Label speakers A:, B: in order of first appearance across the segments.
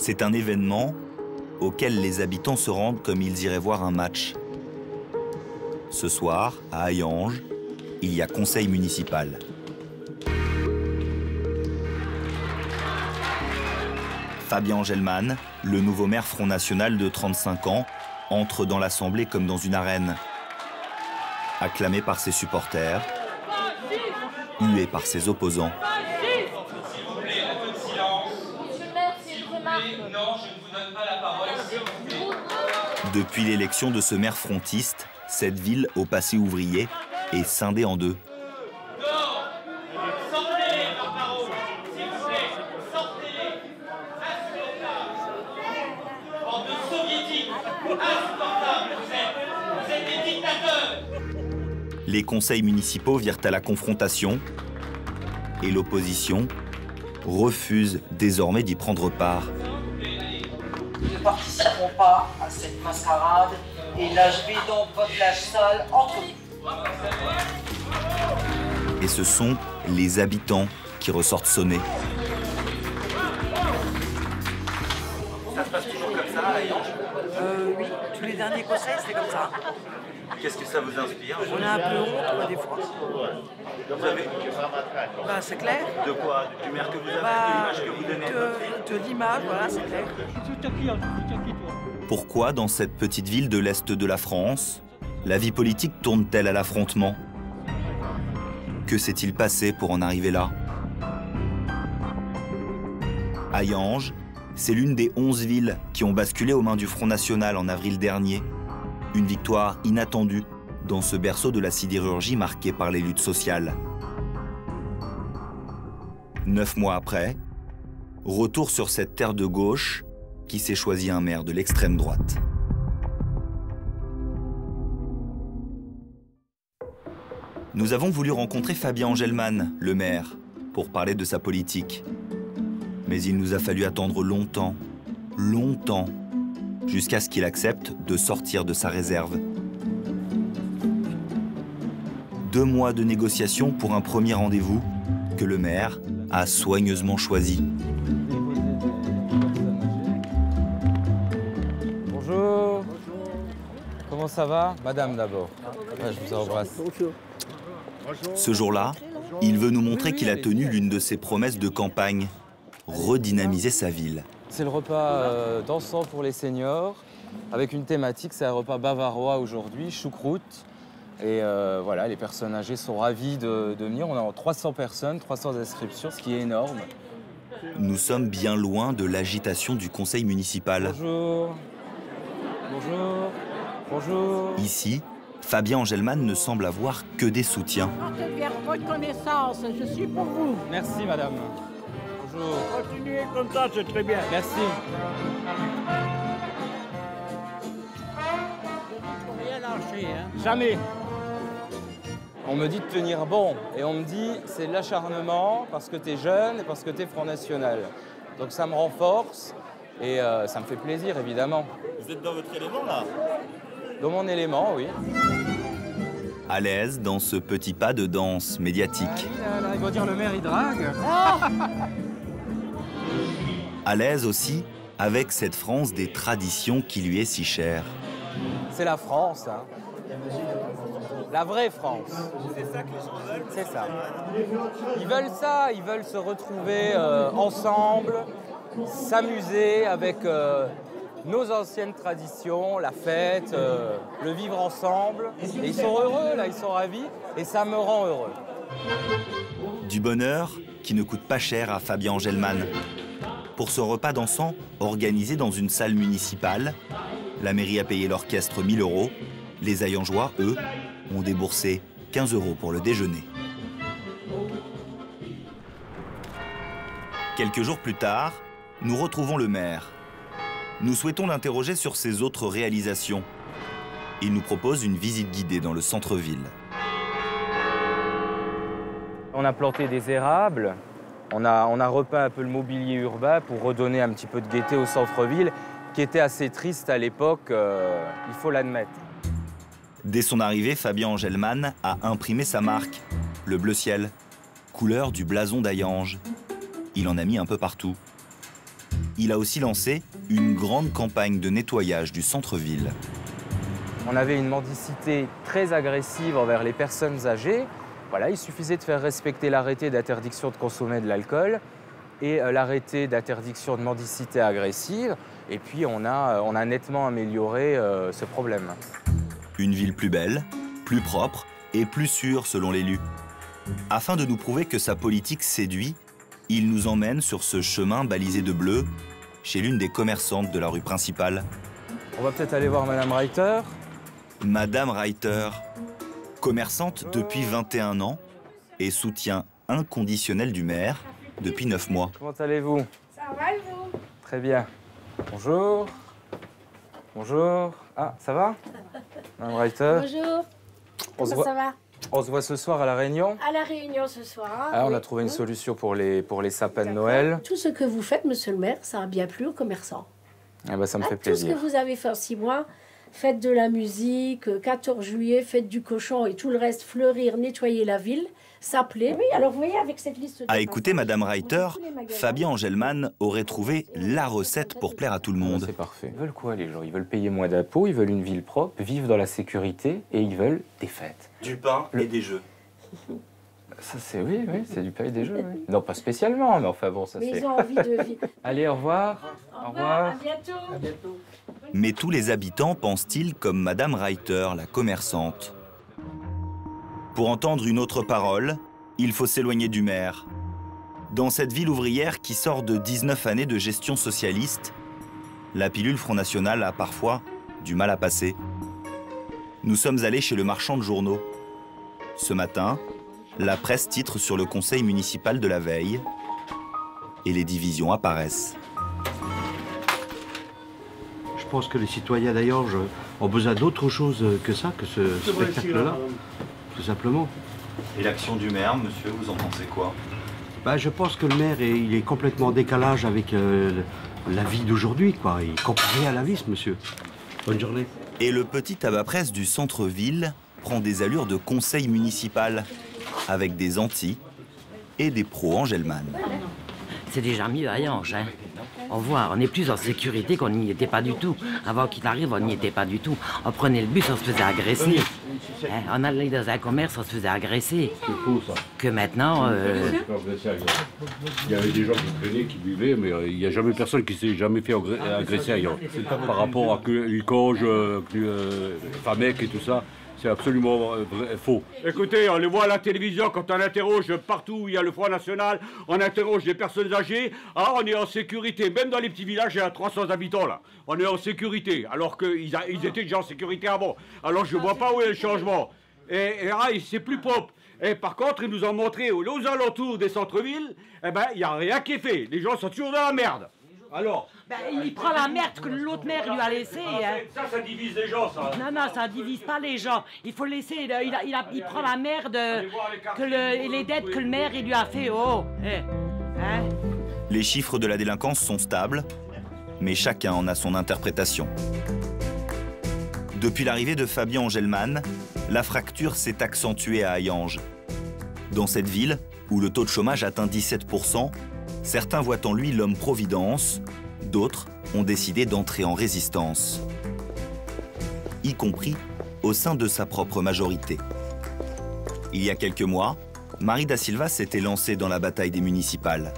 A: C'est un événement auquel les habitants se rendent comme ils iraient voir un match. Ce soir, à Hayange, il y a conseil municipal. Fabien Engelmann, le nouveau maire Front National de 35 ans, entre dans l'Assemblée comme dans une arène. Acclamé par ses supporters, hué par ses opposants. Depuis l'élection de ce maire frontiste, cette ville au passé ouvrier est scindée en deux. Les conseils municipaux virent à la confrontation et l'opposition refuse désormais d'y prendre part.
B: Nous ne participerons pas à cette mascarade et lâchez donc votre linge sale entre vous.
A: Et ce sont les habitants qui ressortent sonner.
C: Ça se passe toujours comme ça à Hayange?
B: Oui, tous les derniers conseils, c'est comme ça.
C: Qu'est-ce que ça vous inspire?
B: On a un peu honte, des fois.
C: Vous avez
B: Bah, c'est clair.
C: de quoi? Du maire que vous avez,
B: Bah,
C: de l'image que vous donnez?
B: de l'image, voilà, c'est clair.
A: Pourquoi, dans cette petite ville de l'Est de la France, la vie politique tourne-t-elle à l'affrontement? Que s'est-il passé pour en arriver là? Hayange, c'est l'une des 11 villes qui ont basculé aux mains du Front National en avril dernier. Une victoire inattendue dans ce berceau de la sidérurgie marqué par les luttes sociales. 9 mois après, retour sur cette terre de gauche qui s'est choisi un maire de l'extrême droite. Nous avons voulu rencontrer Fabien Engelmann, le maire, pour parler de sa politique. Mais il nous a fallu attendre longtemps, jusqu'à ce qu'il accepte de sortir de sa réserve. 2 mois de négociations pour un premier rendez-vous que le maire a soigneusement choisi.
D: Bonjour. Comment ça va? Madame d'abord. Ouais, je vous embrasse.
A: Ce jour-là, il veut nous montrer qu'il a tenu l'une de ses promesses de campagne, redynamiser sa ville.
D: C'est le repas dansant pour les seniors, avec une thématique, c'est un repas bavarois aujourd'hui, choucroute. Et voilà, les personnes âgées sont ravies de venir. On a 300 personnes, 300 inscriptions, ce qui est énorme.
A: Nous sommes bien loin de l'agitation du conseil municipal.
D: Bonjour. Bonjour. Bonjour.
A: Ici, Fabien Engelmann ne semble avoir que des soutiens.
E: Faire votre connaissance, je suis pour vous.
D: Merci, madame. Bonjour.
E: Continuez comme ça, c'est très bien.
D: Merci.
E: Faut rien lâcher, hein.
D: Jamais. On me dit de tenir bon et on me dit c'est de l'acharnement parce que tu es jeune et parce que tu es Front National. Donc ça me renforce et ça me fait plaisir évidemment.
C: Vous êtes dans votre élément là?
D: Dans mon élément, oui.
A: À l'aise dans ce petit pas de danse médiatique.
D: Là, il va dire le maire il drague.
A: À l'aise aussi avec cette France des traditions qui lui est si chère.
D: C'est la France, hein. La vraie France.
C: C'est ça que les gens veulent?
D: C'est ça. Ils veulent ça, ils veulent se retrouver ensemble, s'amuser avec nos anciennes traditions, la fête, le vivre ensemble. Et ils sont heureux, là, ils sont ravis, et ça me rend heureux.
A: Du bonheur qui ne coûte pas cher à Fabien Engelmann. Pour ce repas dansant organisé dans une salle municipale, la mairie a payé l'orchestre 1 000 €. Les Hayangeois, eux, ont déboursé 15 € pour le déjeuner. Quelques jours plus tard, nous retrouvons le maire. Nous souhaitons l'interroger sur ses autres réalisations. Il nous propose une visite guidée dans le centre-ville.
D: On a planté des érables, on a repeint un peu le mobilier urbain pour redonner un petit peu de gaieté au centre-ville, qui était assez triste à l'époque, il faut l'admettre.
A: Dès son arrivée, Fabien Engelmann a imprimé sa marque, le bleu ciel, couleur du blason d'Hayange. Il en a mis un peu partout. il a aussi lancé une grande campagne de nettoyage du centre-ville.
D: On avait une mendicité très agressive envers les personnes âgées. Voilà, il suffisait de faire respecter l'arrêté d'interdiction de consommer de l'alcool et l'arrêté d'interdiction de mendicité agressive. Et puis on a nettement amélioré ce problème.
A: Une ville plus belle, plus propre et plus sûre selon l'élu. Afin de nous prouver que sa politique séduit, il nous emmène sur ce chemin balisé de bleu chez l'une des commerçantes de la rue principale.
D: On va peut-être aller voir Madame Reiter.
A: Madame Reiter, commerçante depuis 21 ans et soutien inconditionnel du maire depuis 9 mois.
D: Comment allez-vous?
F: Ça va et vous?
D: Très bien. Bonjour. Bonjour. Ah, ça va? Madame Reiter.
F: Bonjour.
D: Comment
F: Ça va?
D: On se voit ce soir à la Réunion.
F: À la Réunion ce soir.
D: Ah, on
F: oui.
D: a trouvé une solution pour les sapins de Noël.
F: Tout ce que vous faites, monsieur le maire, ça a bien plu aux commerçants.
D: Ah bah, ça me fait
F: Tout ce
D: plaisir.
F: que vous avez fait en 6 mois, fête de la musique, 14 juillet, fête du cochon et tout le reste, fleurir, nettoyer la ville, ça plaît. Oui, alors vous voyez, avec cette liste...
A: À écouter Madame Reiter, Fabien Angelman aurait trouvé la recette pour plaire à tout le monde.
D: C'est parfait. Ils veulent quoi, les gens? Ils veulent payer moins d'impôts, ils veulent une ville propre, vivre dans la sécurité et ils veulent des fêtes.
A: Du pain et des jeux.
D: Ça, c'est oui, c'est du pain et des jeux. Oui. Non, pas spécialement, mais enfin bon, ça
F: Mais
D: c'est...
F: ils ont envie de vivre.
D: Allez, au revoir. Au revoir.
F: À bientôt.
A: Mais tous les habitants pensent-ils comme Madame Reiter, la commerçante? Pour entendre une autre parole, il faut s'éloigner du maire. Dans cette ville ouvrière qui sort de 19 années de gestion socialiste, la pilule Front National a parfois du mal à passer. Nous sommes allés chez le marchand de journaux. Ce matin, la presse titre sur le conseil municipal de la veille et les divisions apparaissent.
G: Je pense que les citoyens d'ailleurs ont besoin d'autre chose que ça, que ce spectacle-là, tout simplement.
A: Et l'action du maire, monsieur, vous en pensez quoi?
G: Je pense que le maire il est complètement en décalage avec la vie d'aujourd'hui, quoi. Il comparé à la vie, ce monsieur. Bonne journée.
A: Et le petit tabac-presse du centre-ville prend des allures de conseil municipal, avec des anti et des pro-Angelman.
H: C'est déjà mieux à Yange, hein. On voit, on est plus en sécurité qu'on n'y était pas du tout. Avant qu'il arrive, on n'y était pas du tout. On prenait le bus, on se faisait agresser. Hein, on allait dans un commerce, on se faisait agresser.
I: C'est faux, ça.
H: Que maintenant...
I: Il y avait des gens qui traînaient, qui buvaient, mais il n'y a jamais personne qui s'est jamais fait agresser ailleurs. Par rapport à Liconge, Famec et tout ça, c'est absolument faux. Écoutez, on le voit à la télévision quand on interroge partout où il y a le Front National, on interroge les personnes âgées. Ah, on est en sécurité, même dans les petits villages, il y a 300 habitants là. On est en sécurité, alors qu'ils étaient déjà en sécurité avant. Alors je ne vois pas où est le changement. Et là, c'est plus propre. Et par contre, ils nous ont montré aux alentours des centres-villes, il n'y a rien qui est fait. Les gens sont toujours dans la merde. Alors
J: il prend la merde que l'autre maire lui a laissée. Hein.
I: Ça divise les gens, ça.
J: Non, ça divise pas les gens. Il faut laisser. Il prend la merde les dettes que le maire il lui a fait. Oh, hein?
A: Les chiffres de la délinquance sont stables, mais chacun en a son interprétation. Depuis l'arrivée de Fabien Angelman, la fracture s'est accentuée à Hayange. Dans cette ville, où le taux de chômage atteint 17%, certains voient en lui l'homme-providence, d'autres ont décidé d'entrer en résistance, y compris au sein de sa propre majorité. Il y a quelques mois, Marie da Silva s'était lancée dans la bataille des municipales.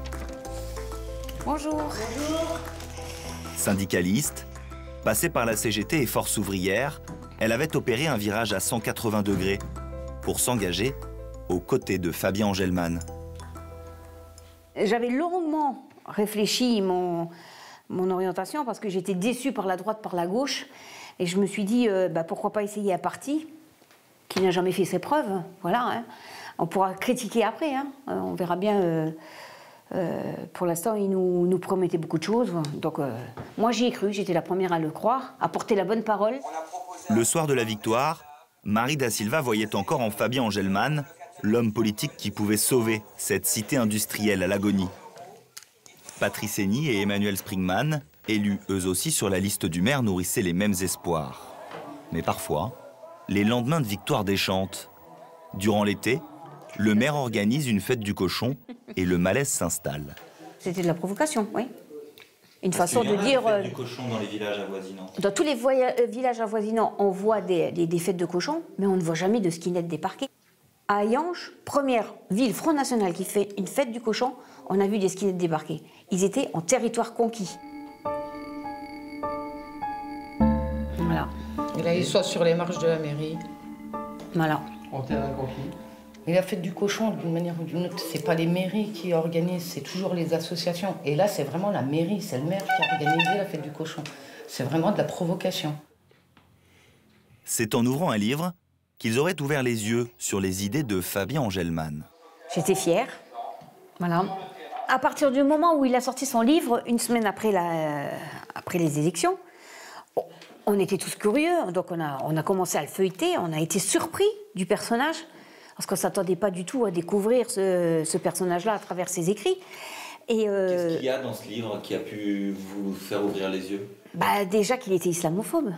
F: Bonjour.
A: Syndicaliste, passée par la CGT et Force ouvrière, elle avait opéré un virage à 180 degrés pour s'engager aux côtés de Fabien Angelman.
K: J'avais longuement réfléchi mon orientation parce que j'étais déçue par la droite, par la gauche. Et je me suis dit, pourquoi pas essayer un parti qui n'a jamais fait ses preuves. Voilà, hein. On pourra critiquer après, hein. On verra bien. Pour l'instant, il nous promettait beaucoup de choses. Donc, moi, j'y ai cru. J'étais la première à le croire, à porter la bonne parole.
A: Le soir de la victoire, Marie da Silva voyait encore en Fabien Angelman l'homme politique qui pouvait sauver cette cité industrielle à l'agonie. Patrice Henny et Emmanuel Springman, élus eux aussi sur la liste du maire, nourrissaient les mêmes espoirs. Mais parfois, les lendemains de victoire déchantent. Durant l'été, le maire organise une fête du cochon et le malaise s'installe.
K: C'était de la provocation, oui. une façon de dire...
A: du cochon dans les villages avoisinants.
K: Dans tous les villages avoisinants, on voit des fêtes de cochons, mais on ne voit jamais de skinheads débarquer. À Hayange, première ville Front National qui fait une fête du cochon, on a vu des skinheads débarquer. Ils étaient en territoire conquis. Voilà.
L: Et là, ils sont sur les marches de la mairie.
K: Voilà.
L: En terrain conquis. Et la fête du cochon, d'une manière ou d'une autre, c'est pas les mairies qui organisent, c'est toujours les associations. Et là, c'est vraiment la mairie, c'est le maire qui a organisé la fête du cochon. C'est vraiment de la provocation.
A: C'est en ouvrant un livre qu'ils auraient ouvert les yeux sur les idées de Fabien Angelman.
K: J'étais fière. Voilà. À partir du moment où il a sorti son livre, une semaine après les élections, on était tous curieux, donc on a commencé à le feuilleter, on a été surpris du personnage, parce qu'on ne s'attendait pas du tout à découvrir ce personnage-là à travers ses écrits.
A: Qu'est-ce qu'il y a dans ce livre qui a pu vous faire ouvrir les yeux?
K: Déjà qu'il était islamophobe,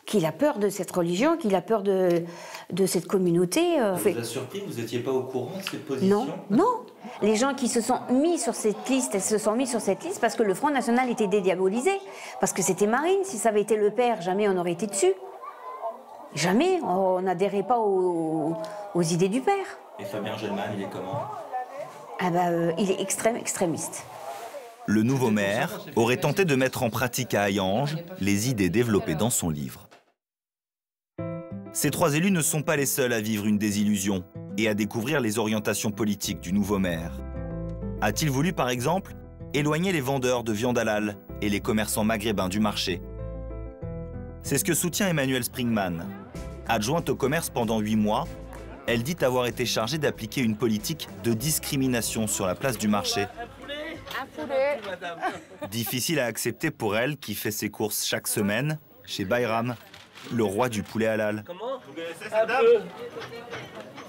K: qu'il a peur de cette religion, qu'il a peur de cette communauté.
A: Ça vous a surpris? Vous n'étiez pas au courant de cette position?
K: Non. Les gens qui se sont mis sur cette liste, elles se sont mis sur cette liste parce que le Front National était dédiabolisé, parce que c'était Marine. Si ça avait été le père, jamais on aurait été dessus. Jamais, on n'adhérait pas aux idées du père.
A: Et Fabien Angelman, il est comment?
K: Il est extrémiste.
A: Le nouveau maire aurait tenté de mettre en pratique à Hayange les idées développées dans son livre. Ces trois élus ne sont pas les seuls à vivre une désillusion et à découvrir les orientations politiques du nouveau maire. A-t-il voulu, par exemple, éloigner les vendeurs de viande halal et les commerçants maghrébins du marché? C'est ce que soutient Emmanuelle Springman. Adjointe au commerce pendant 8 mois, elle dit avoir été chargée d'appliquer une politique de discrimination sur la place du marché.
M: Un poulet.
A: Difficile à accepter pour elle qui fait ses courses chaque semaine chez Bayram, le roi du poulet halal.
N: Comment? Vous connaissez cette dame?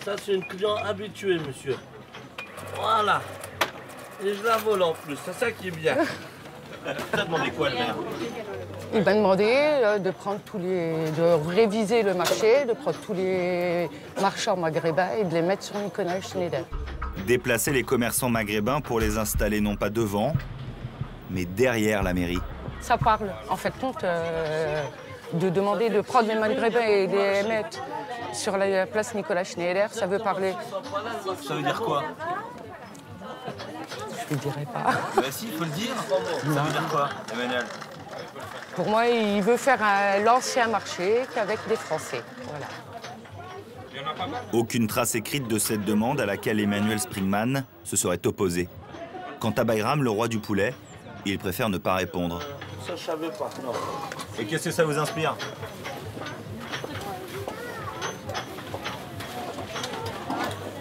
N: Ça, c'est une cliente habituée, monsieur. Voilà. Et je la vole en plus, c'est ça qui est bien. Tu as demandé quoi, le maire?
M: Il m'a demandé de prendre de réviser le marché, de prendre tous les marchands maghrébins et de les mettre sur Nicolas Schneider.
A: Déplacer les commerçants maghrébins pour les installer non pas devant, mais derrière la mairie.
M: Ça parle, en fait, compte de demander de prendre les maghrébins et de les mettre sur la place Nicolas Schneider, ça veut parler.
C: Ça veut dire quoi?
M: Je ne dirai pas.
C: Bah si, il faut le dire. Ça veut dire quoi, Emmanuel?
M: Pour moi, il veut faire l'ancien marché qu'avec des Français. Voilà.
A: Aucune trace écrite de cette demande à laquelle Emmanuelle Springman se serait opposé. Quant à Bayram, le roi du poulet, il préfère ne pas répondre.
N: Ça, je savais pas, non.
C: Et qu'est-ce que ça vous inspire?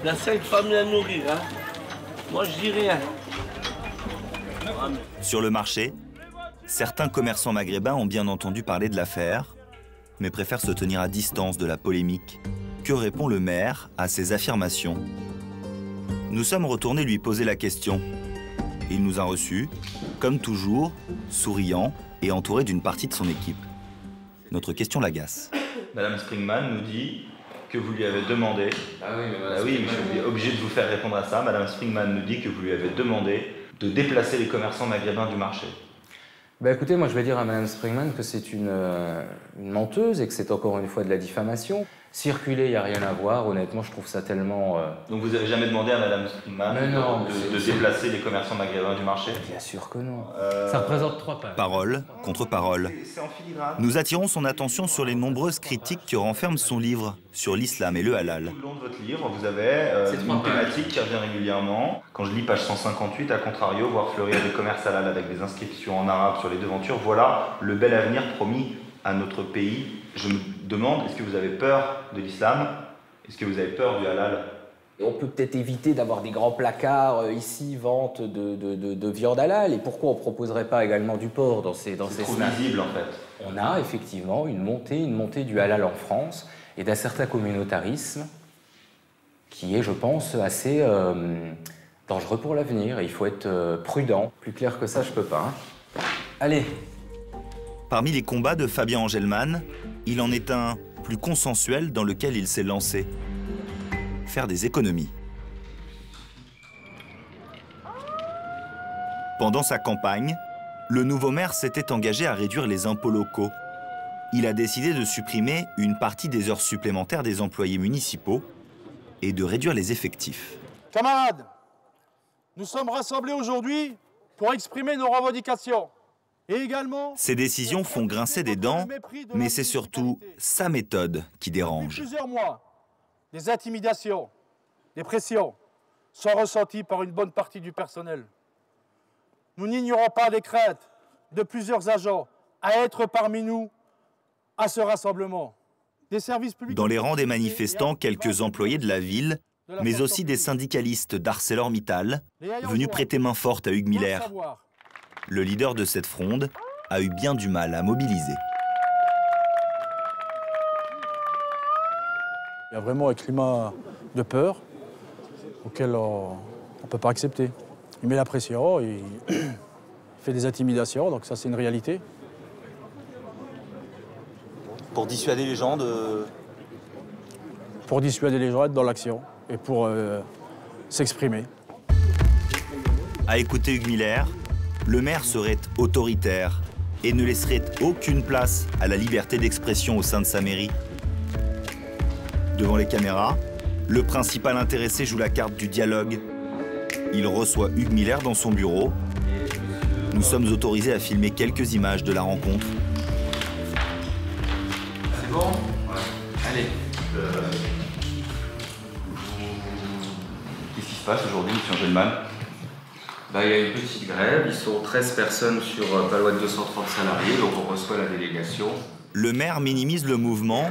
N: Il y a 5 familles à nourrir, hein. Moi, je dis rien.
A: Sur le marché, certains commerçants maghrébins ont bien entendu parler de l'affaire, mais préfèrent se tenir à distance de la polémique. Que répond le maire à ces affirmations? Nous sommes retournés lui poser la question. Il nous a reçus, comme toujours, souriant et entouré d'une partie de son équipe. Notre question l'agace. Madame Springman nous dit que vous lui avez demandé...
D: Ah oui, mais
A: mais je suis obligé de vous faire répondre à ça. Madame Springman nous dit que vous lui avez demandé de déplacer les commerçants maghrébins du marché.
D: Écoutez, moi je vais dire à Madame Springman que c'est une menteuse et que c'est encore une fois de la diffamation. Circuler, il n'y a rien à voir. Honnêtement, je trouve ça tellement...
A: Donc vous n'avez jamais demandé à Madame Springman de déplacer les commerçants maghrébins du marché?
D: Bien sûr que non. Ça représente 3 pages.
A: Parole contre parole. Nous attirons son attention sur les nombreuses critiques que renferme son livre sur l'islam et le halal. Tout le long de votre livre, vous avez une thématique qui revient régulièrement. Quand je lis page 158, à contrario, voir fleurir des commerces halal avec des inscriptions en arabe sur les devantures, voilà le bel avenir promis à notre pays. Je me demande, est-ce que vous avez peur de l'islam? Est-ce que vous avez peur du halal?
D: On peut peut-être éviter d'avoir des grands placards, ici, vente de viande halal. Et pourquoi on ne proposerait pas également du porc dans ces snacks?
A: C'est trop visible, en fait.
D: On a effectivement une montée du halal en France et d'un certain communautarisme qui est, je pense, assez dangereux pour l'avenir. Il faut être prudent. Plus clair que ça, je ne peux pas. Hein. Allez.
A: Parmi les combats de Fabien Angelman, il en est un plus consensuel dans lequel il s'est lancé. Faire des économies. Pendant sa campagne, Le nouveau maire s'était engagé à réduire les impôts locaux. Il a décidé de supprimer une partie des heures supplémentaires des employés municipaux et de réduire les effectifs.
O: Camarades, nous sommes rassemblés aujourd'hui pour exprimer nos revendications. Et également...
A: Ces décisions font grincer des dents, mais c'est surtout sa méthode qui dérange.
O: Depuis plusieurs mois, des intimidations, des pressions sont ressenties par une bonne partie du personnel. Nous n'ignorons pas les craintes de plusieurs agents à être parmi nous à ce rassemblement. Des services publics...
A: Dans les rangs des manifestants, quelques employés de la ville, mais aussi des syndicalistes d'ArcelorMittal, venus prêter main forte à Hugues Miller. Le leader de cette fronde a eu bien du mal à mobiliser.
P: Il y a vraiment un climat de peur auquel on ne peut pas accepter. Il met la pression, il fait des intimidations, donc ça c'est une réalité.
A: Pour dissuader les gens de...
P: Pour dissuader les gens d'être dans l'action et pour s'exprimer.
A: À écouter Hugues Miller, le maire serait autoritaire et ne laisserait aucune place à la liberté d'expression au sein de sa mairie. Devant les caméras, le principal intéressé joue la carte du dialogue. Il reçoit Hugues Miller dans son bureau. Nous sommes autorisés à filmer quelques images de la rencontre.
C: C'est bon? Ouais. Allez. Qu'est-ce qui se passe aujourd'hui, M. Angelman? Il y a une petite grève, ils sont 13 personnes sur pas loin de 230 salariés, donc on reçoit la délégation.
A: Le maire minimise le mouvement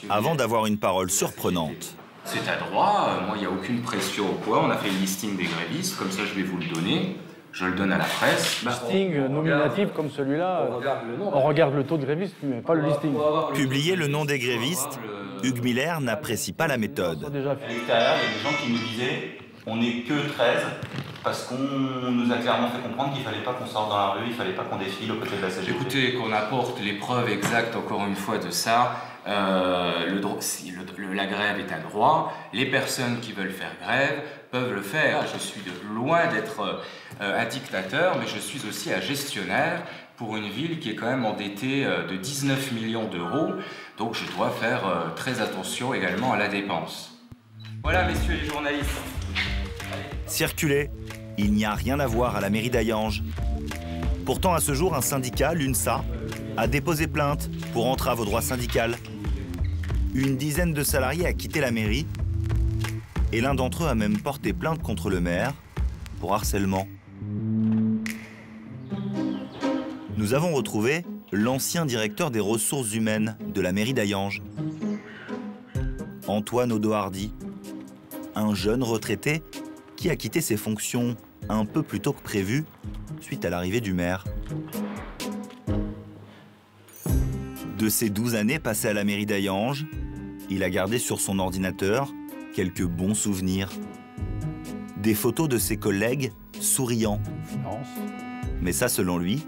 A: avant d'avoir une parole surprenante.
C: C'est à droit, moi il n'y a aucune pression au poids, on a fait le listing des grévistes, comme ça je vais vous le donner, je le donne à la presse.
P: Listing nominatif comme celui-là, on regarde le taux de grévistes, mais pas le listing.
A: Publier le nom des grévistes, Hugues Miller n'apprécie pas la méthode.
C: À l'extérieur, il y a des gens qui nous disaient on n'est que 13 parce qu'on nous a clairement fait comprendre qu'il ne fallait pas qu'on sorte dans la rue, il ne fallait pas qu'on défile aux côtés de la CGT. Écoutez, qu'on apporte les preuves exactes, encore une fois, de ça. La grève est un droit. Les personnes qui veulent faire grève peuvent le faire. Je suis loin d'être un dictateur, mais je suis aussi un gestionnaire pour une ville qui est quand même endettée de 19 millions d'euros. Donc je dois faire très attention également à la dépense. Voilà, messieurs les journalistes.
A: Circuler, il n'y a rien à voir à la mairie d'Hayange. Pourtant, à ce jour, un syndicat, l'UNSA, a déposé plainte pour entrave au droit syndical. Une dizaine de salariés a quitté la mairie et l'un d'entre eux a même porté plainte contre le maire pour harcèlement. Nous avons retrouvé l'ancien directeur des ressources humaines de la mairie d'Hayange, Antoine Odohardy, un jeune retraité qui a quitté ses fonctions un peu plus tôt que prévu suite à l'arrivée du maire. De ses 12 années passées à la mairie d'Hayange, il a gardé sur son ordinateur quelques bons souvenirs. Des photos de ses collègues souriants. Mais ça, selon lui,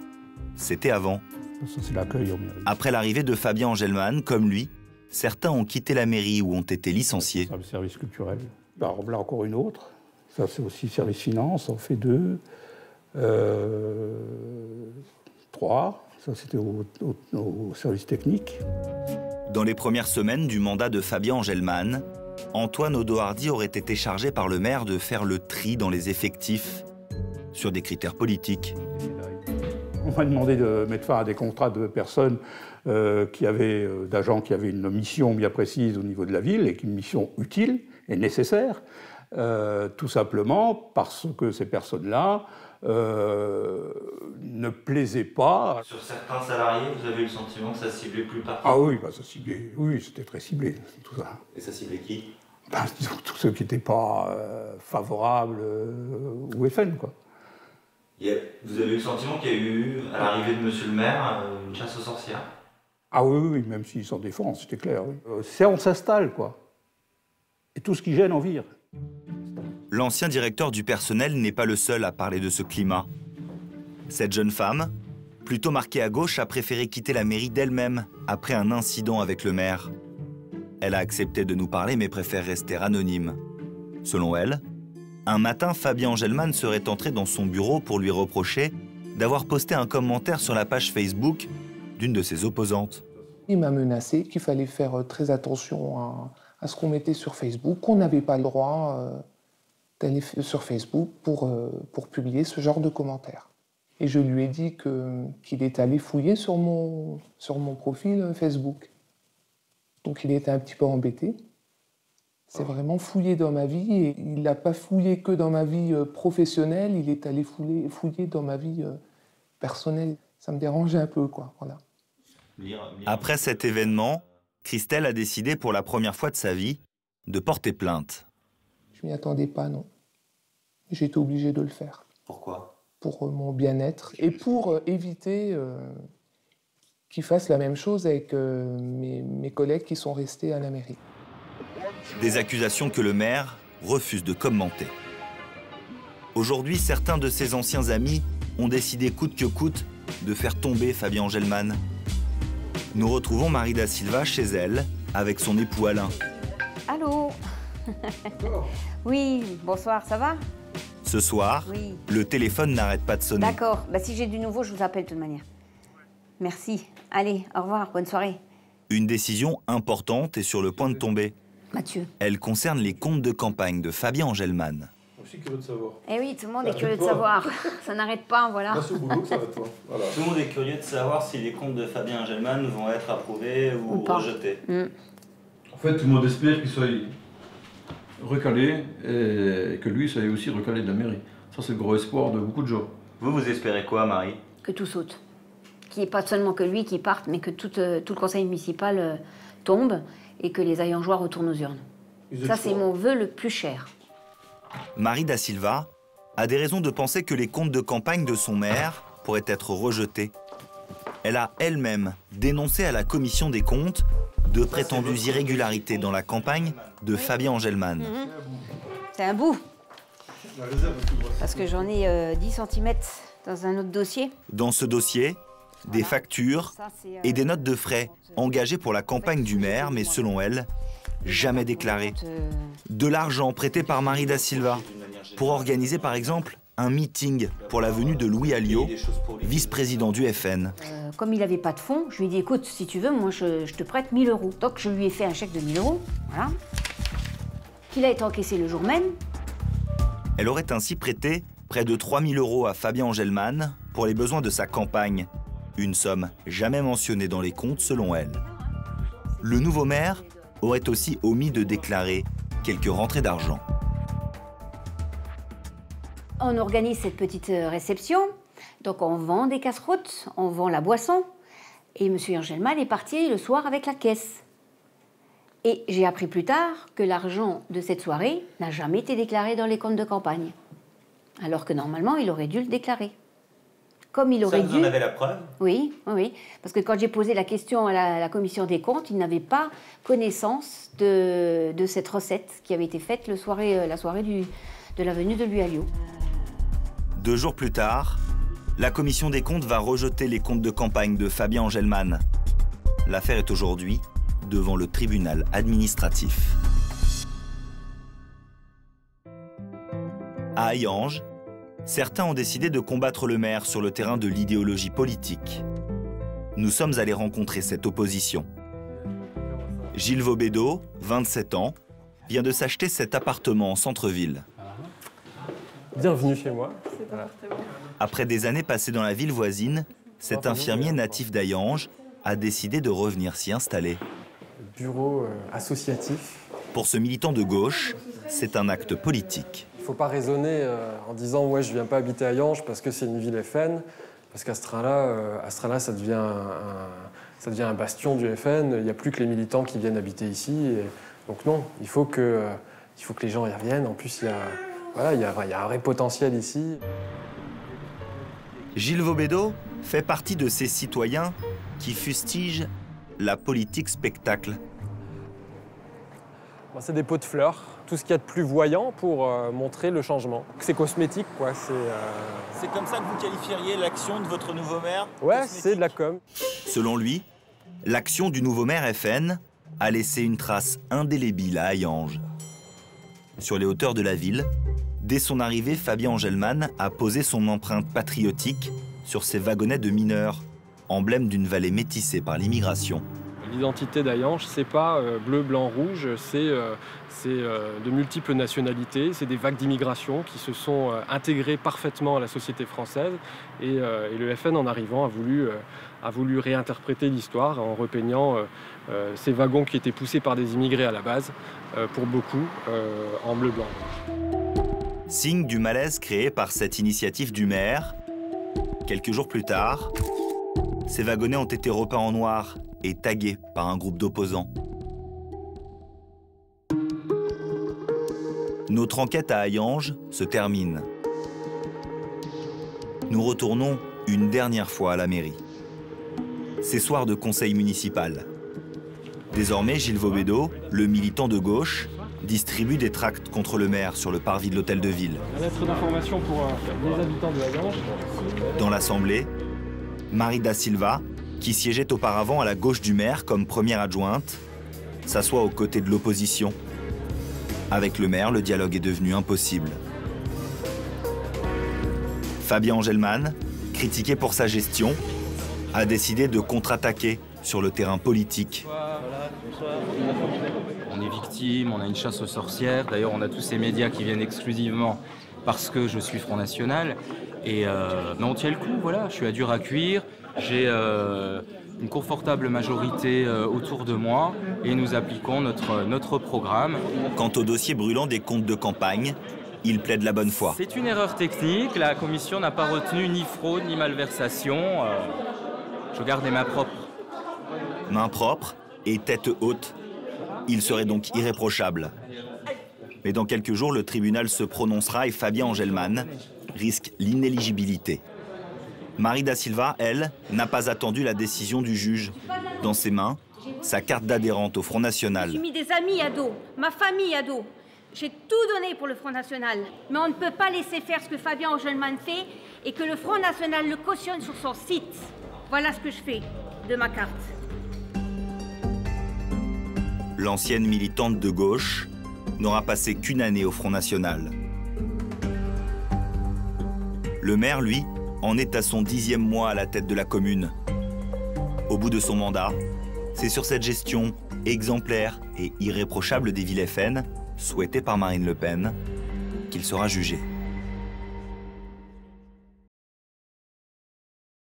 A: c'était avant.
Q: Ça, c'est l'accueil en mairie.
A: Après l'arrivée de Fabien Angelman, comme lui, certains ont quitté la mairie ou ont été licenciés.
Q: Ça, le service culturel. Là encore une autre. Ça, c'est aussi service finance, on fait 2. 3. Ça, c'était au service technique.
A: Dans les premières semaines du mandat de Fabien Angelman, Antoine Odohardy aurait été chargé par le maire de faire le tri dans les effectifs sur des critères politiques.
Q: On m'a demandé de mettre fin à des contrats de personnes d'agents qui avaient une mission bien précise au niveau de la ville et une mission utile et nécessaire, tout simplement parce que ces personnes-là ne plaisaient pas.
C: Sur certains salariés, vous avez eu le sentiment que ça ciblait plus tard?
Q: Ah oui, ça ciblait, oui, c'était très ciblé, tout ça.
C: Et ça ciblait qui?
Q: Disons, tous ceux qui n'étaient pas favorables au FN, quoi.
C: Vous avez eu le sentiment qu'il y a eu, à l'arrivée de monsieur le maire, une chasse aux sorcières?
Q: Ah oui, même s'ils s'en défendent, c'était clair. Oui. On s'installe, quoi. Et tout ce qui gêne en vire.
A: L'ancien directeur du personnel n'est pas le seul à parler de ce climat. Cette jeune femme, plutôt marquée à gauche, a préféré quitter la mairie d'elle-même après un incident avec le maire. Elle a accepté de nous parler mais préfère rester anonyme. Selon elle, un matin, Fabien Angelman serait entré dans son bureau pour lui reprocher d'avoir posté un commentaire sur la page Facebook d'une de ses opposantes.
R: Il m'a menacé qu'il fallait faire très attention à ce qu'on mettait sur Facebook, qu'on n'avait pas le droit d'aller sur Facebook pour publier ce genre de commentaires. Et je lui ai dit qu'il était allé fouiller sur mon profil Facebook. Donc il était un petit peu embêté. C'est vraiment fouillé dans ma vie, et il n'a pas fouillé que dans ma vie professionnelle, il est allé fouiller dans ma vie personnelle. Ça me dérangeait un peu, quoi, voilà.
A: Après cet événement, Christelle a décidé pour la première fois de sa vie de porter plainte.
R: Je m'y attendais pas, non. J'ai été obligé de le faire.
A: Pourquoi?
R: Pour mon bien-être et pour éviter qu'il fasse la même chose avec mes collègues qui sont restés à la mairie.
A: Des accusations que le maire refuse de commenter. Aujourd'hui, certains de ses anciens amis ont décidé coûte que coûte de faire tomber Fabien Angelman. Nous retrouvons Marie da Silva chez elle, avec son époux Alain.
K: Allô? Oui, bonsoir, ça va?
A: Ce soir,
K: oui.
A: Le téléphone n'arrête pas de sonner.
K: D'accord, bah, si j'ai du nouveau, je vous appelle de toute manière. Merci. Allez, au revoir, bonne soirée.
A: Une décision importante est sur le point de tomber.
K: Mathieu.
A: Elle concerne les comptes de campagne de Fabien Angelman.
S: Je suis curieux de savoir.
K: Eh oui, tout le monde est curieux de savoir. Ça n'arrête pas, voilà.
S: Grâce au boulot que ça arrête pas. Voilà.
C: Tout le monde est curieux de savoir si les comptes de Fabien Angelman vont être approuvés ou rejetés.
S: En fait, tout le monde espère qu'il soit recalé et que lui soit aussi recalé de la mairie. Ça, c'est le gros espoir de beaucoup de gens.
C: Vous espérez quoi, Marie?
K: Que tout saute. Qu'il n'y ait pas seulement que lui qui parte, mais que tout le conseil municipal tombe et que les Ayangeois retournent aux urnes. Ça, c'est mon vœu le plus cher.
A: Marie da Silva a des raisons de penser que les comptes de campagne de son maire pourraient être rejetés. Elle a elle-même dénoncé à la commission des comptes de prétendues irrégularités dans la campagne de Fabien Angelman.
K: C'est un bout. Parce que j'en ai 10 cm dans un autre dossier.
A: Dans ce dossier, des factures et des notes de frais engagées pour la campagne du maire, mais selon elle, jamais déclarées. De l'argent prêté par Marie da Silva pour organiser par exemple un meeting pour la venue de Louis Alliot, vice-président du FN.
K: Comme il n'avait pas de fonds, je lui ai dit écoute, si tu veux, moi je te prête 1000 €. Donc je lui ai fait un chèque de 1000 €, voilà, qu'il a été encaissé le jour même.
A: Elle aurait ainsi prêté près de 3000 € à Fabien Angelman pour les besoins de sa campagne. Une somme jamais mentionnée dans les comptes selon elle. Le nouveau maire aurait aussi omis de déclarer quelques rentrées d'argent.
K: On organise cette petite réception, donc on vend des casse-croûtes, on vend la boisson, et M. Angelman est parti le soir avec la caisse. Et j'ai appris plus tard que l'argent de cette soirée n'a jamais été déclaré dans les comptes de campagne, alors que normalement il aurait dû le déclarer. Comme il aurait dû...
C: Vous en avez la preuve?
K: Oui, oui, parce que quand j'ai posé la question à la commission des comptes, ils n'avaient pas connaissance de cette recette qui avait été faite la soirée de la venue de Louis Alliot.
A: 2 jours plus tard, la commission des comptes va rejeter les comptes de campagne de Fabien Angelman. L'affaire est aujourd'hui devant le tribunal administratif. À Hayange, certains ont décidé de combattre le maire sur le terrain de l'idéologie politique. Nous sommes allés rencontrer cette opposition. Gilles Vaubedo, 27 ans, vient de s'acheter cet appartement en centre-ville.
T: Bienvenue chez moi. Voilà.
A: Après des années passées dans la ville voisine, cet infirmier natif d'Hayange a décidé de revenir s'y installer.
T: Bureau associatif.
A: Pour ce militant de gauche, c'est un acte politique.
T: Il ne faut pas raisonner en disant « ouais, je ne viens pas habiter à Hayange parce que c'est une ville FN », parce qu'à ce train-là, ça devient un bastion du FN. Il n'y a plus que les militants qui viennent habiter ici. Et donc non, il faut que les gens y reviennent. En plus, il y a un vrai potentiel ici.
A: Gilles Vaubedo fait partie de ces citoyens qui fustigent la politique spectacle.
T: C'est des pots de fleurs, tout ce qu'il y a de plus voyant pour montrer le changement. C'est cosmétique, quoi.
C: C'est comme ça que vous qualifieriez l'action de votre nouveau maire?
T: Ouais, c'est de la com.
A: Selon lui, l'action du nouveau maire FN a laissé une trace indélébile à Hayange. Sur les hauteurs de la ville, dès son arrivée, Fabien Angelman a posé son empreinte patriotique sur ces wagonnets de mineurs, emblème d'une vallée métissée par l'immigration.
T: L'identité d'Hayange, c'est pas bleu, blanc, rouge, c'est de multiples nationalités, c'est des vagues d'immigration qui se sont intégrées parfaitement à la société française. Et le FN, en arrivant, a voulu réinterpréter l'histoire en repeignant ces wagons qui étaient poussés par des immigrés à la base, pour beaucoup, en bleu, blanc, rouge.
A: Signe du malaise créé par cette initiative du maire, quelques jours plus tard, ces wagonnets ont été repeints en noir et tagués par un groupe d'opposants. Notre enquête à Hayange se termine. Nous retournons une dernière fois à la mairie. C'est soir de conseil municipal. Désormais, Gilles Vaubédo, le militant de gauche, distribue des tracts contre le maire sur le parvis de l'hôtel de ville.
T: La lettre d'information pour les habitants de Hayange.
A: Dans l'assemblée, Marie da Silva, qui siégeait auparavant à la gauche du maire comme première adjointe, s'assoit aux côtés de l'opposition. Avec le maire, le dialogue est devenu impossible. Fabien Engelmann, critiqué pour sa gestion, a décidé de contre-attaquer sur le terrain politique.
C: On est victime, on a une chasse aux sorcières. D'ailleurs, on a tous ces médias qui viennent exclusivement parce que je suis Front National. Mais on tient le coup, voilà. Je suis à dur à cuire. J'ai une confortable majorité autour de moi et nous appliquons notre programme.
A: Quant au dossier brûlant des comptes de campagne, il plaide la bonne foi.
C: C'est une erreur technique. La commission n'a pas retenu ni fraude ni malversation. Je garde les mains propres.
A: Mains propres et tête haute. Il serait donc irréprochable. Mais dans quelques jours, le tribunal se prononcera et Fabien Engelmann risque l'inéligibilité. Marie da Silva, elle, n'a pas attendu la décision du juge. Dans ses mains, sa carte d'adhérente au Front National.
U: J'ai mis des amis à dos, ma famille à dos. J'ai tout donné pour le Front National. Mais on ne peut pas laisser faire ce que Fabien Engelmann fait et que le Front National le cautionne sur son site. Voilà ce que je fais de ma carte.
A: L'ancienne militante de gauche n'aura passé qu'une année au Front National. Le maire, lui, en est à son 10e mois à la tête de la commune. Au bout de son mandat, c'est sur cette gestion exemplaire et irréprochable des villes FN, souhaitée par Marine Le Pen, qu'il sera jugé.